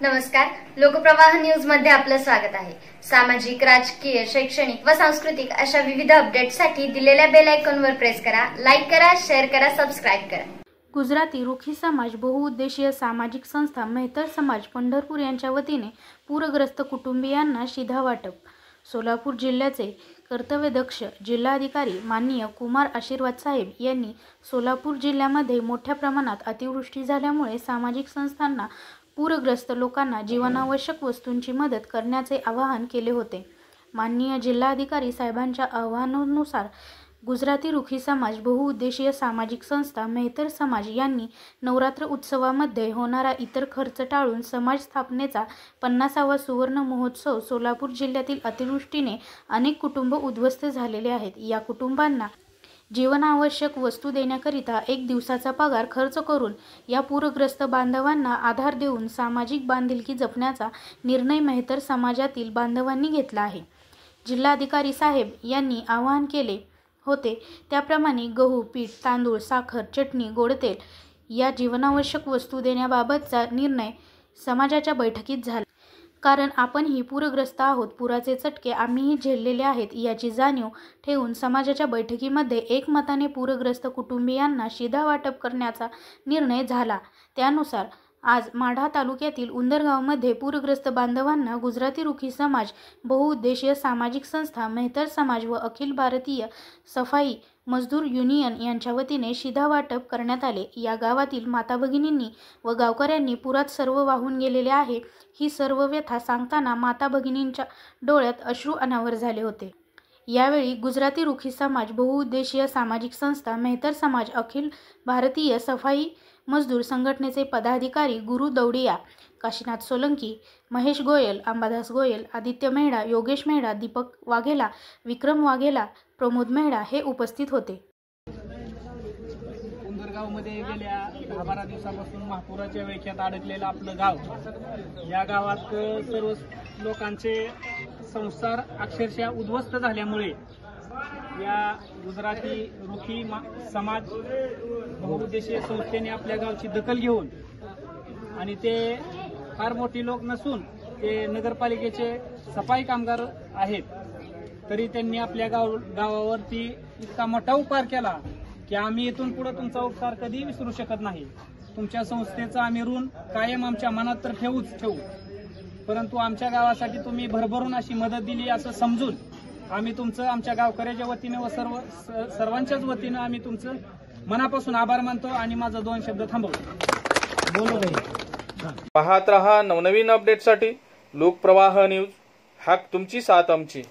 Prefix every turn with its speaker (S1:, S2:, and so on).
S1: नमस्कार, लोकप्रवाह न्यूज मध्ये आपलं स्वागत आहे। सामाजिक, राजकीय, शैक्षणिक व सांस्कृतिक अशा विविध अपडेट्ससाठी दिलेल्या बेल आयकॉनवर प्रेस करा, लाईक करा, शेअर करा, सबस्क्राइब करा।
S2: गुजराती रुखी समाज बहुउद्देशीय सामाजिक संस्था मेहतर समाज पंढरपूर यांच्या वतीने पूरग्रस्त कुटुंबियांना शिधा वाटप। सोलापूर जिल्ह्याचे कर्तव्यदक्ष जिल्हाधिकारी माननीय कुमार आशीर्वाद साहेब यांनी सोलापूर जिल्ह्यामध्ये मोठ्या प्रमाणात अतिवृष्टी झाल्यामुळे सामाजिक संस्थांना पूरग्रस्त लोकांना जीवनावश्यक वस्तूंची मदत करण्याचे आवाहन केले होते। माननीय जिल्हाधिकारी साहेबांच्या आवाहनानुसार गुजराती रुखी समाज बहुउद्देशीय सामाजिक संस्था मेहतर समाज यांनी नवरात्र उत्सवामध्ये होणारा इतर खर्च टाळून समाज स्थापनेचा 50वा सुवर्ण महोत्सव सोलापूर जिल्ह्यातील अतिवृष्टीने अनेक कुटुंब उद्ध्वस्त झालेले आहेत। या कुटुंबांना जीवनावश्यक वस्तू देण्याकरिता 1 दिवसाचा पगार खर्च करून या पूरग्रस्त बांधवांना आधार देऊन सामाजिक बांधिलकी जपण्याचा निर्णय मेहतर समाजातील बांधवांनी घेतला आहे। जिल्हाधिकारी साहेब यांनी आवाहन केले होते त्याप्रमाणे गहू, पीठ, तांदूळ, साखर, चटणी, गोडतेल या जीवनावश्यक वस्तू देण्याबाबतचा निर्णय समाजाच्या बैठकीत झाला। कारण आपणही पूरग्रस्त आहोत, पुराचे चटके आम्हीही झेललेले आहेत याची जाणीव ठेवून समाजाच्या बैठकीमध्ये एकमताने पूरग्रस्त कुटुंबियांना शिधा वाटप करण्याचा निर्णय झाला। त्यानुसार आज माढा तालुक्यातील उंदरगावमध्ये पूरग्रस्त बांधवांना गुजराती रुखी समाज बहुउद्देशीय सामाजिक संस्था मेहतर समाज व अखिल भारतीय सफाई मजदूर युनियन यांच्या वतीने शिधा वाटप करण्यात आले। या गावातील माता भगिनींनी व गावकऱ्यांनी पुरात सर्व वाहून गेलेले आहे ही सर्व व्यथा सांगताना माता भगिनींच्या डोळ्यात अश्रू अनावर झाले होते। यावेळी गुजराती रुखी समाज बहुउद्देशीय सामाजिक संस्था मेहतर समाज अखिल भारतीय सफाई मजदूर संघटनेचे पदाधिकारी गुरु दौडिया, काशीनाथ सोलंकी, महेश गोयल, अंबादास गोयल, आदित्य मेहडा, योगेश मेहडा, दीपक वाघेला, विक्रम वाघेला, प्रमोद मेहडा हे उपस्थित होते।
S3: उंदरगावमध्ये गेल्या 10-12 दिवसापासून महापुराच्या वेख्यात अडकलेलं आपलं गाव, या गावात सर्व लोकांचे संसार अक्षरशः उद्ध्वस्त झाल्यामुळे या गुजराती रुखी समाज बहुउद्देशीय संस्थेने आपल्या गावची दखल घेऊन, आणि ते फार मोठी लोक नसून ते नगरपालिकेचे सफाई कामगार आहेत, तरी त्यांनी आपल्या गावावरती इतका मोठा उपकार केला की आम्ही इथून पुढे तुमचा उपकार कधी विसरू शकत नाही। तुमच्या संस्थेचा आम्ही ऋण कायम आमच्या मनात तर ठेवू, परंतु आमच्या गावासाठी तुम्ही भरभरून अशी मदत दिली असं समजून आम्ही तुमचं आमच्या गावकऱ्याच्या वतीने व सर्वांच्याच वतीने आम्ही तुमचं मनापासून आभार मानतो आणि माझा 2 शब्द थांबवतो।
S4: पाहत रहा नवनवीन अपडेटसाठी लोकप्रवाह न्यूज, हाक तुमची साथ आमची।